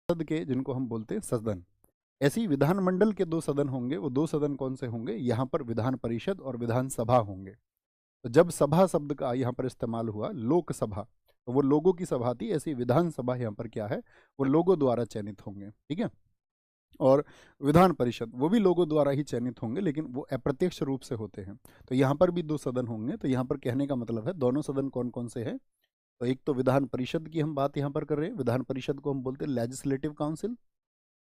संसद के जिनको हम बोलते हैं सदन, ऐसे ही विधानमंडल के 2 सदन होंगे। वो 2 सदन कौन से होंगे? यहाँ पर विधान परिषद और विधानसभा होंगे। तो जब सभा शब्द का यहाँ पर इस्तेमाल हुआ, लोकसभा, तो वो लोगों की सभा थी। ऐसी विधानसभा यहाँ पर क्या है? वो लोगों द्वारा चयनित होंगे, ठीक है। और विधान परिषद वो भी लोगों द्वारा ही चयनित होंगे, लेकिन वो अप्रत्यक्ष रूप से होते हैं। तो यहाँ पर भी 2 सदन होंगे। तो यहाँ पर कहने का मतलब है दोनों सदन कौन कौन से हैं? तो एक तो विधान परिषद की हम बात यहाँ पर कर रहे हैं, विधान परिषद को हम बोलते हैं लेजिस्लेटिव काउंसिल,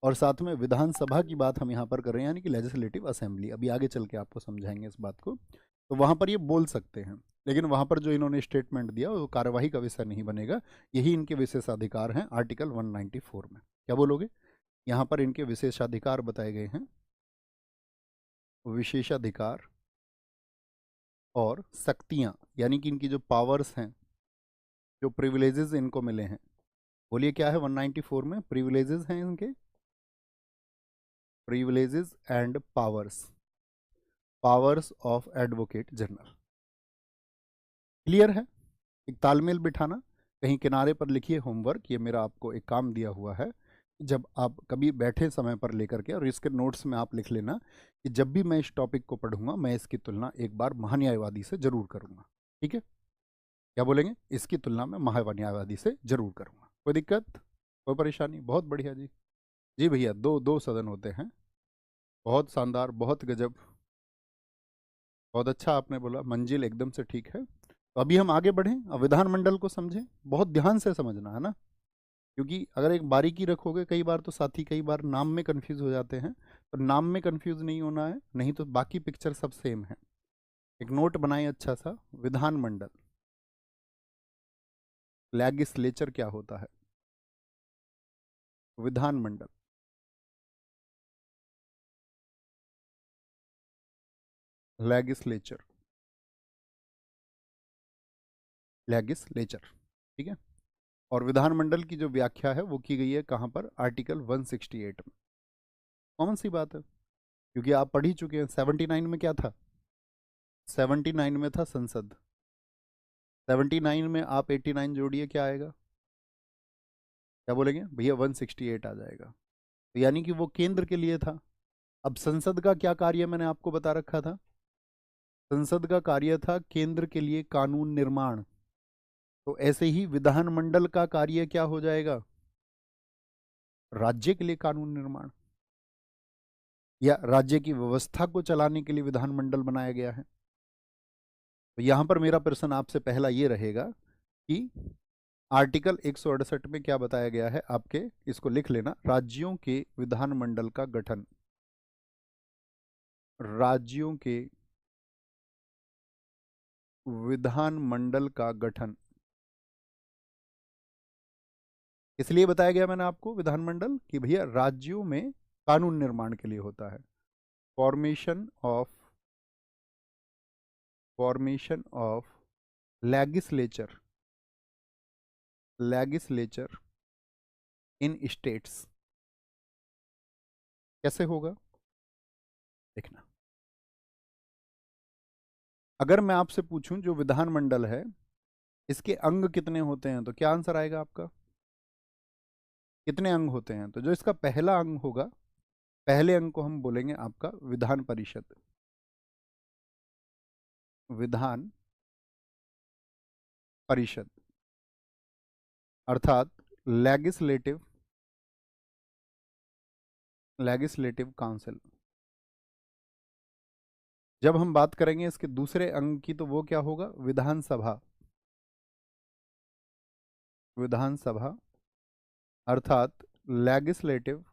और साथ में विधानसभा की बात हम यहाँ पर कर रहे हैं, यानी कि लेजिस्लेटिव असेंबली। अभी आगे चल के आपको समझाएंगे इस बात को। तो वहाँ पर ये बोल सकते हैं, लेकिन वहाँ पर जो इन्होंने स्टेटमेंट दिया वो कार्यवाही का विषय नहीं बनेगा। यही इनके विशेषाधिकार हैं आर्टिकल 194 में। क्या बोलोगे? यहाँ पर इनके विशेषाधिकार बताए गए हैं, विशेषाधिकार और शक्तियाँ, यानी कि इनकी जो पावर्स हैं, जो प्रिविलेजेस इनको मिले हैं। बोलिए क्या है 194 में? प्रिविलेजेस हैं इनके, privileges and powers, powers of advocate general. Clear है? एक तालमेल बिठाना। कहीं किनारे पर लिखिए होमवर्क, ये मेरा आपको एक काम दिया हुआ है। जब आप कभी बैठे समय पर लेकर के, और इसके नोट्स में आप लिख लेना कि जब भी मैं इस टॉपिक को पढ़ूंगा मैं इसकी तुलना एक बार महान्यायवादी से जरूर करूंगा। ठीक है? क्या बोलेंगे? इसकी तुलना में महान्यायवादी से जरूर करूंगा। कोई दिक्कत, कोई परेशानी? बहुत बढ़िया जी। जी भैया, दो दो सदन होते हैं। बहुत शानदार, बहुत गजब, बहुत अच्छा आपने बोला। मंजिल एकदम से ठीक है। तो अभी हम आगे बढ़ें, अब विधानमंडल को समझें। बहुत ध्यान से समझना है ना, क्योंकि अगर एक बारीकी रखोगे, कई बार तो साथी कई बार नाम में कंफ्यूज हो जाते हैं। तो नाम में कंफ्यूज नहीं होना है, नहीं तो बाकी पिक्चर सब सेम है। एक नोट बनाए अच्छा सा, विधानमंडल, लेजिस्लेचर क्या होता है? विधानमंडल, लेजिस्लेचर, लेजिस्लेचर, ठीक है। और विधानमंडल की जो व्याख्या है वो की गई है कहाँ पर? आर्टिकल 168 में। कॉमन सी बात है, क्योंकि आप पढ़ ही चुके हैं। 79 में क्या था? 79 में था संसद। 79 में आप 89 जोड़िए, क्या आएगा? क्या बोलेंगे भैया? 168 आ जाएगा। तो यानी कि वो केंद्र के लिए था। अब संसद का क्या कार्य मैंने आपको बता रखा था? संसद का कार्य था केंद्र के लिए कानून निर्माण। तो ऐसे ही विधानमंडल का कार्य क्या हो जाएगा? राज्य के लिए कानून निर्माण, या राज्य की व्यवस्था को चलाने के लिए विधानमंडल बनाया गया है। तो यहां पर मेरा प्रश्न आपसे पहला ये रहेगा कि आर्टिकल 168 में क्या बताया गया है आपके? इसको लिख लेना, राज्यों के विधानमंडल का गठन। राज्यों के विधानमंडल का गठन इसलिए बताया गया मैंने आपको विधानमंडल, कि भैया राज्यों में कानून निर्माण के लिए होता है। Formation of legislature, legislature in states कैसे होगा? देखना, अगर मैं आपसे पूछूं जो विधानमंडल है इसके अंग कितने होते हैं, तो क्या आंसर आएगा आपका? कितने अंग होते हैं? तो जो इसका पहला अंग होगा, पहले अंग को हम बोलेंगे आपका विधान परिषद। विधान परिषद अर्थात लेजिस्लेटिव, लेजिस्लेटिव काउंसिल। जब हम बात करेंगे इसके दूसरे अंग की, तो वो क्या होगा? विधानसभा, विधानसभा अर्थात लेजिस्लेटिव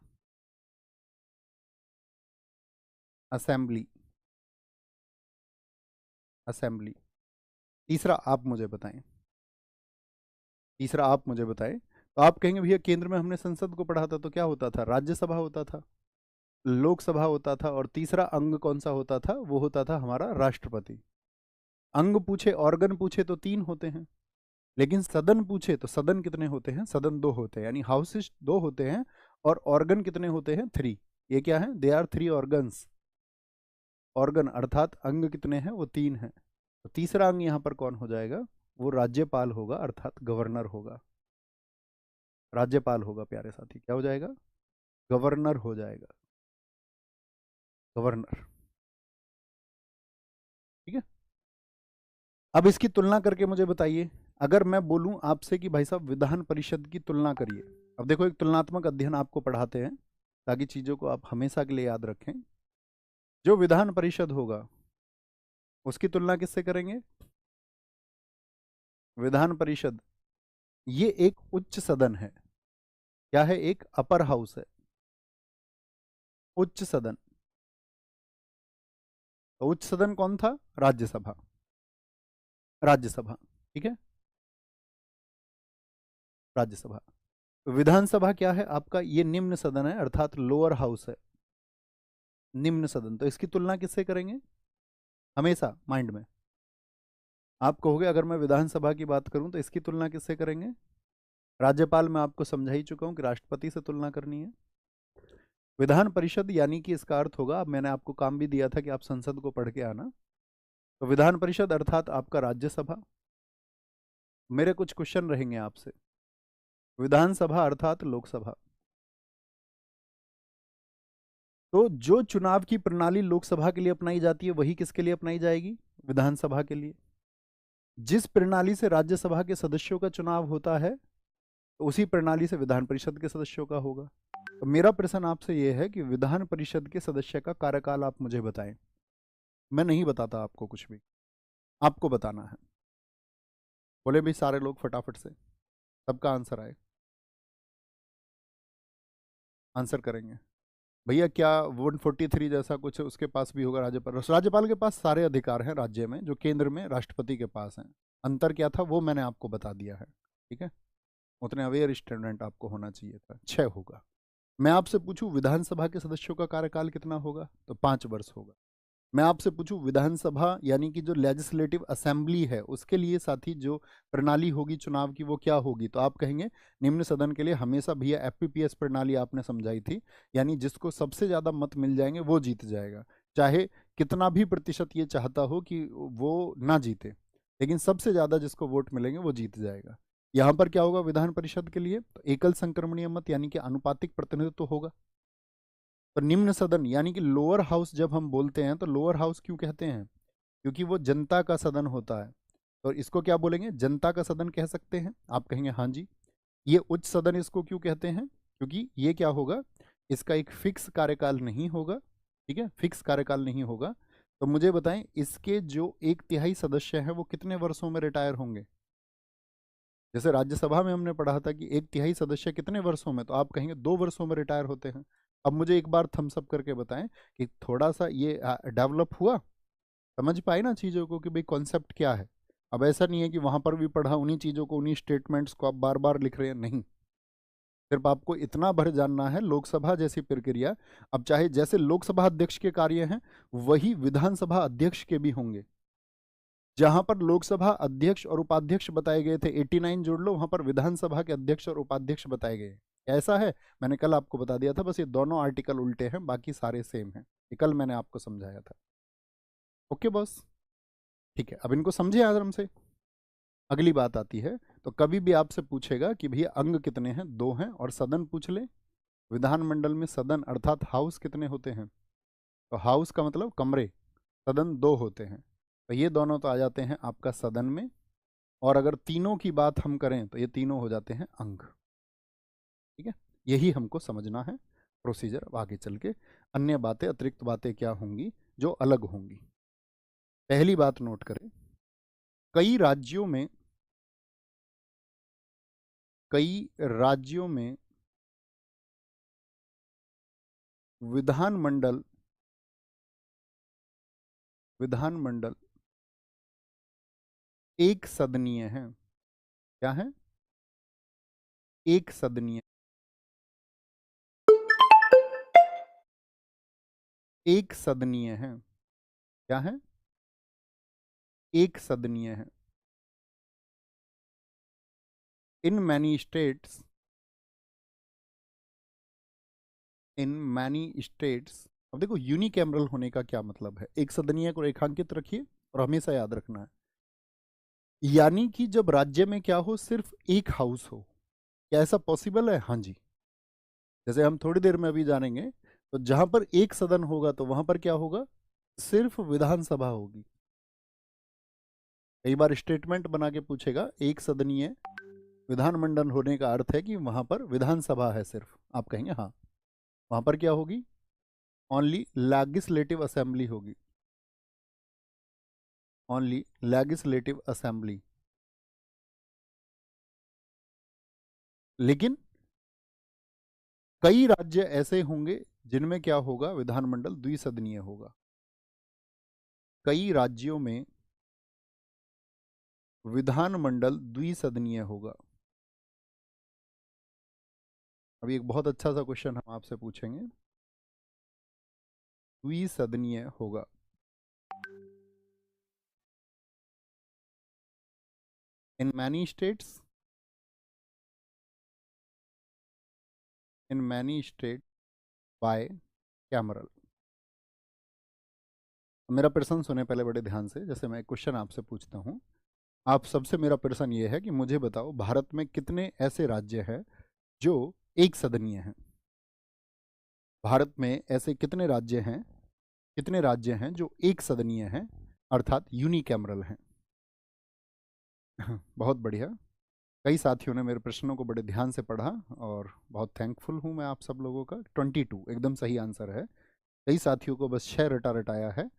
असेंबली, असेंबली। तीसरा आप मुझे बताएं, तीसरा आप मुझे बताएं। तो आप कहेंगे भैया केंद्र में हमने संसद को पढ़ा था, तो क्या होता था? राज्यसभा होता था, लोकसभा होता था, और तीसरा अंग कौन सा होता था? वो होता था हमारा राष्ट्रपति। अंग पूछे, ऑर्गन पूछे तो 3 होते हैं, लेकिन सदन पूछे तो सदन कितने होते हैं? सदन 2 होते हैं, यानी हाउसेस 2 होते हैं। और ऑर्गन कितने होते हैं? 3। ये क्या है? They are 3 organs. ऑर्गन अर्थात अंग कितने हैं? वो 3 हैं। तो तीसरा अंग यहाँ पर कौन हो जाएगा? वो राज्यपाल होगा, अर्थात गवर्नर होगा। राज्यपाल होगा प्यारे साथी, क्या हो जाएगा? गवर्नर हो जाएगा, गवर्नर। ठीक है, अब इसकी तुलना करके मुझे बताइए, अगर मैं बोलूं आपसे कि भाई साहब विधान परिषद की तुलना करिए। अब देखो, एक तुलनात्मक अध्ययन आपको पढ़ाते हैं ताकि चीजों को आप हमेशा के लिए याद रखें। जो विधान परिषद होगा उसकी तुलना किससे करेंगे? विधान परिषद ये एक उच्च सदन है। क्या है? एक अपर हाउस है, उच्च सदन। तो उच्च सदन कौन था? राज्यसभा, राज्यसभा। ठीक है, राज्यसभा। तो विधानसभा क्या है आपका? ये निम्न सदन है, अर्थात लोअर हाउस है, निम्न सदन। तो इसकी तुलना किससे करेंगे? हमेशा माइंड में आप कहोगे अगर मैं विधानसभा की बात करूं तो इसकी तुलना किससे करेंगे? राज्यपाल मैं आपको समझा ही चुका हूं कि राष्ट्रपति से तुलना करनी है। विधान परिषद यानी कि इसका अर्थ होगा, अब मैंने आपको काम भी दिया था कि आप संसद को पढ़ के आना। तो विधान परिषद अर्थात आपका राज्यसभा। मेरे कुछ क्वेश्चन रहेंगे आपसे। विधानसभा अर्थात लोकसभा। तो जो चुनाव की प्रणाली लोकसभा के लिए अपनाई जाती है वही किसके लिए अपनाई जाएगी? विधानसभा के लिए। जिस प्रणाली से राज्यसभा के सदस्यों का चुनाव होता है तो उसी प्रणाली से विधान परिषद के सदस्यों का होगा। तो मेरा प्रश्न आपसे यह है कि विधान परिषद के सदस्य का कार्यकाल आप मुझे बताएं। मैं नहीं बताता आपको कुछ भी, आपको बताना है। बोले भी सारे लोग फटाफट से, सबका आंसर आए, आंसर करेंगे। भैया क्या 143 जैसा कुछ उसके पास भी होगा? राज्यपाल, राज्यपाल के पास सारे अधिकार हैं राज्य में जो केंद्र में राष्ट्रपति के पास हैं। अंतर क्या था वो मैंने आपको बता दिया है। ठीक है, उतने अवेयर स्टूडेंट आपको होना चाहिए था। 6 होगा। मैं आपसे पूछूं विधानसभा के सदस्यों का कार्यकाल कितना होगा? तो 5 वर्ष होगा। मैं आपसे पूछूं विधानसभा यानी कि जो लेजिस्लेटिव असेंबली है उसके लिए साथी जो प्रणाली होगी चुनाव की वो क्या होगी? तो आप कहेंगे निम्न सदन के लिए हमेशा भैया एफपीपीएस प्रणाली आपने समझाई थी, यानी जिसको सबसे ज्यादा मत मिल जाएंगे वो जीत जाएगा, चाहे कितना भी प्रतिशत ये चाहता हो कि वो ना जीते, लेकिन सबसे ज्यादा जिसको वोट मिलेंगे वो जीत जाएगा। यहां पर क्या होगा विधान परिषद के लिए? तो एकल संक्रमणीय मत यानी कि अनुपातिक प्रतिनिधित्व होगा। तो निम्न सदन यानी कि लोअर हाउस जब हम बोलते हैं तो लोअर हाउस क्यों कहते हैं? क्योंकि वो जनता का सदन होता है। तो इसको क्या बोलेंगे? जनता का सदन कह सकते हैं। आप कहेंगे हाँ जी। ये उच्च सदन इसको क्यों कहते हैं? क्योंकि ये क्या होगा, इसका एक फिक्स कार्यकाल नहीं होगा। ठीक है, फिक्स कार्यकाल नहीं होगा। तो मुझे बताएं इसके जो 1/3 सदस्य हैं वो कितने वर्षों में रिटायर होंगे? जैसे राज्यसभा में हमने पढ़ा था कि 1/3 सदस्य कितने वर्षों में, तो आप कहेंगे 2 वर्षों में रिटायर होते हैं। अब मुझे एक बार थम्स अप करके बताएं कि थोड़ा सा ये डेवलप हुआ, समझ पाए ना चीज़ों को कि भाई कॉन्सेप्ट क्या है। अब ऐसा नहीं है कि वहां पर भी पढ़ा उन्हीं चीज़ों को, उन्हीं स्टेटमेंट्स को आप बार बार लिख रहे हैं, नहीं। सिर्फ आपको इतना भर जानना है लोकसभा जैसी प्रक्रिया। अब चाहे जैसे लोकसभा अध्यक्ष के कार्य हैं वही विधानसभा अध्यक्ष के भी होंगे। जहां पर लोकसभा अध्यक्ष और उपाध्यक्ष बताए गए थे 89 जोड़ लो, वहां पर विधानसभा के अध्यक्ष और उपाध्यक्ष बताए गए। ऐसा है, मैंने कल आपको बता दिया था, बस ये दोनों आर्टिकल उल्टे हैं, बाकी सारे सेम हैं। ये कल मैंने आपको समझाया था। ओके बॉस, ठीक है, अब इनको समझे आराम से। अगली बात आती है, तो कभी भी आपसे पूछेगा कि भैया अंग कितने हैं? 2 हैं। और सदन पूछ ले, विधानमंडल में सदन अर्थात हाउस कितने होते हैं? तो हाउस का मतलब कमरे, सदन 2 होते हैं। तो ये दोनों तो आ जाते हैं आपका सदन में। और अगर तीनों की बात हम करें तो ये तीनों हो जाते हैं अंग। ठीक है, यही हमको समझना है प्रोसीजर। अब आगे चल के अन्य बातें, अतिरिक्त बातें क्या होंगी जो अलग होंगी। पहली बात नोट करें, कई राज्यों में, कई राज्यों में विधानमंडल, विधानमंडल एक सदनीय है। क्या है? एक सदनीय, एक सदनीय है। क्या है? एक सदनीय है। In many states, in many states. अब देखो यूनिकैमरल होने का क्या मतलब है, एक सदनीय को रेखांकित रखिए और हमेशा याद रखना है, यानी कि जब राज्य में क्या हो, सिर्फ एक हाउस हो, क्या ऐसा पॉसिबल है? हाँ जी। जैसे हम थोड़ी देर में अभी जानेंगे, तो जहां पर एक सदन होगा तो वहां पर क्या होगा? सिर्फ विधानसभा होगी। कई बार स्टेटमेंट बना के पूछेगा, एक सदनीय विधानमंडल होने का अर्थ है कि वहां पर विधानसभा है सिर्फ। आप कहेंगे हाँ। वहां पर क्या होगी? ओनली लेजिस्लेटिव असेंबली होगी। Only legislative assembly. लेकिन कई राज्य ऐसे होंगे जिनमें क्या होगा? विधानमंडल द्विसदनीय होगा। कई राज्यों में विधानमंडल द्विसदनीय होगा। अभी एक बहुत अच्छा सा क्वेश्चन हम आपसे पूछेंगे। द्विसदनीय होगा। In many states, in many state by cameral. मेरा प्रश्न सुने पहले बड़े ध्यान से। जैसे मैं एक क्वेश्चन आपसे पूछता हूँ, आप सबसे मेरा प्रश्न ये है कि मुझे बताओ, भारत में कितने ऐसे राज्य हैं जो एक सदनीय हैं? भारत में ऐसे कितने राज्य हैं, कितने राज्य हैं जो एक सदनीय हैं, अर्थात यूनिकैमरल हैं? बहुत बढ़िया। कई साथियों ने मेरे प्रश्नों को बड़े ध्यान से पढ़ा और बहुत थैंकफुल हूँ मैं आप सब लोगों का। 22 एकदम सही आंसर है। कई साथियों को बस 6 रटा रटाया है।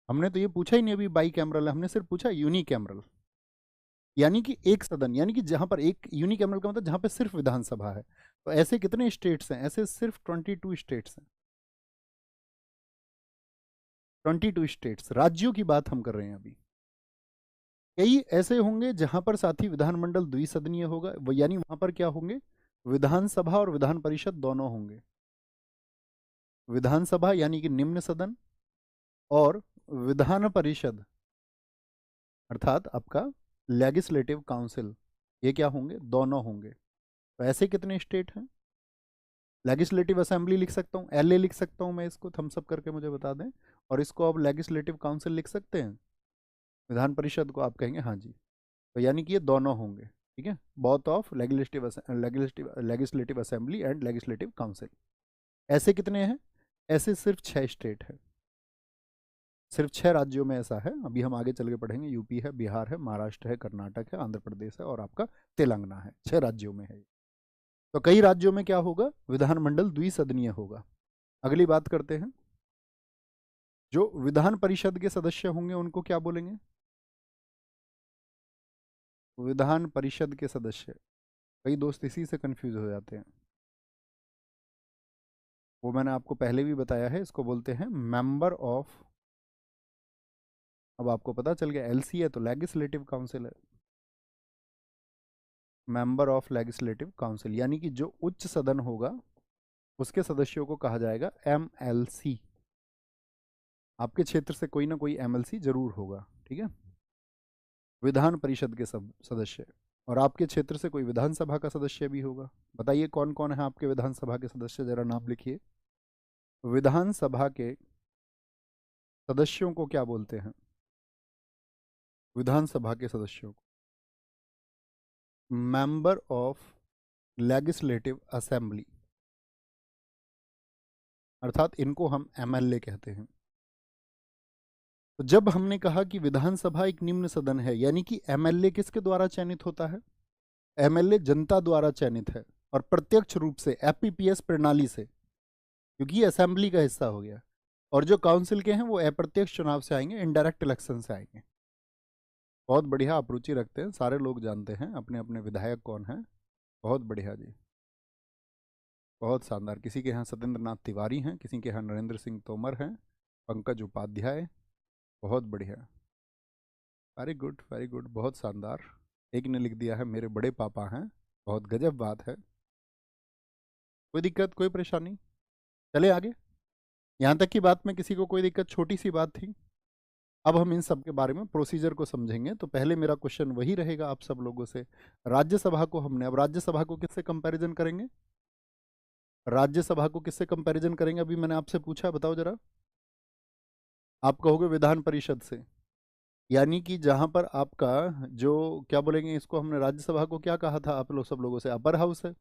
हमने तो ये पूछा ही नहीं अभी बाई कैमरल, हमने सिर्फ पूछा यूनिकैमरल, यानी कि एक सदन, यानी कि जहां पर एक यूनिकैमरल का मतलब जहां पर सिर्फ विधानसभा है। तो ऐसे कितने स्टेट्स हैं? ऐसे सिर्फ 22 स्टेट्स हैं। 22 स्टेट्स, राज्यों की बात हम कर रहे हैं अभी। कई ऐसे होंगे जहां पर साथी विधानमंडल द्विसदनीय होगा, यानी वहां पर क्या होंगे? विधानसभा और विधान परिषद दोनों होंगे। विधानसभा यानी कि निम्न सदन, और विधान परिषद अर्थात आपका लेजिस्लेटिव काउंसिल, ये क्या होंगे? दोनों होंगे। तो ऐसे कितने स्टेट हैं? लेजिस्लेटिव असेंबली लिख सकता हूँ, एलए लिख सकता हूँ मैं, इसको थम्स अप करके मुझे बता दें। और इसको आप लेजिस्लेटिव काउंसिल लिख सकते हैं। विधान परिषद को आप कहेंगे हाँ जी। तो यानी कि ये दोनों होंगे। ठीक है, both of legislative assembly and legislative council. ऐसे कितने हैं? ऐसे सिर्फ 6 स्टेट है। सिर्फ 6 राज्यों में ऐसा है। अभी हम आगे चल के पढ़ेंगे। यूपी है, बिहार है, महाराष्ट्र है, कर्नाटक है, आंध्र प्रदेश है और आपका तेलंगाना है। 6 राज्यों में है। तो कई राज्यों में क्या होगा? विधानमंडल द्विसदनीय होगा। अगली बात करते हैं। जो विधान परिषद के सदस्य होंगे उनको क्या बोलेंगे? विधान परिषद के सदस्य। कई दोस्त इसी से कंफ्यूज हो जाते हैं। वो मैंने आपको पहले भी बताया है, इसको बोलते हैं मेंबर ऑफ। अब आपको पता चल गया, एलसी है तो लेजिस्लेटिव काउंसिल है। मेंबर ऑफ लेजिस्लेटिव काउंसिल, यानी कि जो उच्च सदन होगा उसके सदस्यों को कहा जाएगा एमएलसी। आपके क्षेत्र से कोई ना कोई एमएलसी जरूर होगा। ठीक है, विधान परिषद के सब सदस्य। और आपके क्षेत्र से कोई विधानसभा का सदस्य भी होगा। बताइए कौन कौन है आपके विधानसभा के सदस्य, जरा नाम लिखिए। विधानसभा के सदस्यों को क्या बोलते हैं? विधानसभा के सदस्यों को मेंबर ऑफ लेजिस्लेटिव असेंबली, अर्थात इनको हम एमएलए कहते हैं। तो जब हमने कहा कि विधानसभा एक निम्न सदन है, यानी कि एमएलए किसके द्वारा चयनित होता है? एमएलए जनता द्वारा चयनित है, और प्रत्यक्ष रूप से एपीपीएस प्रणाली से, क्योंकि ये असेंबली का हिस्सा हो गया। और जो काउंसिल के हैं वो अप्रत्यक्ष चुनाव से आएंगे, इनडायरेक्ट इलेक्शन से आएंगे। बहुत बढ़िया, आप रुचि रखते हैं, सारे लोग जानते हैं अपने अपने विधायक कौन है। बहुत बढ़िया जी, बहुत शानदार। किसी के यहाँ सत्येंद्र नाथ तिवारी हैं, किसी के यहाँ नरेंद्र सिंह तोमर हैं, पंकज उपाध्याय। बहुत बढ़िया, वेरी गुड वेरी गुड, बहुत शानदार। एक ने लिख दिया है मेरे बड़े पापा हैं। बहुत गजब बात है। कोई दिक्कत, कोई परेशानी? चले आगे। यहाँ तक की बात में किसी को कोई दिक्कत? छोटी सी बात थी। अब हम इन सब के बारे में प्रोसीजर को समझेंगे। तो पहले मेरा क्वेश्चन वही रहेगा आप सब लोगों से। राज्यसभा को हमने, अब राज्यसभा को किससे कंपैरिजन करेंगे? राज्यसभा को किससे कंपैरिजन करेंगे? अभी मैंने आपसे पूछा, बताओ जरा। आप कहोगे विधान परिषद से। यानी कि जहां पर आपका जो क्या बोलेंगे इसको, हमने राज्यसभा को क्या कहा था आप लोग सब लोगों से, अपर हाउस है।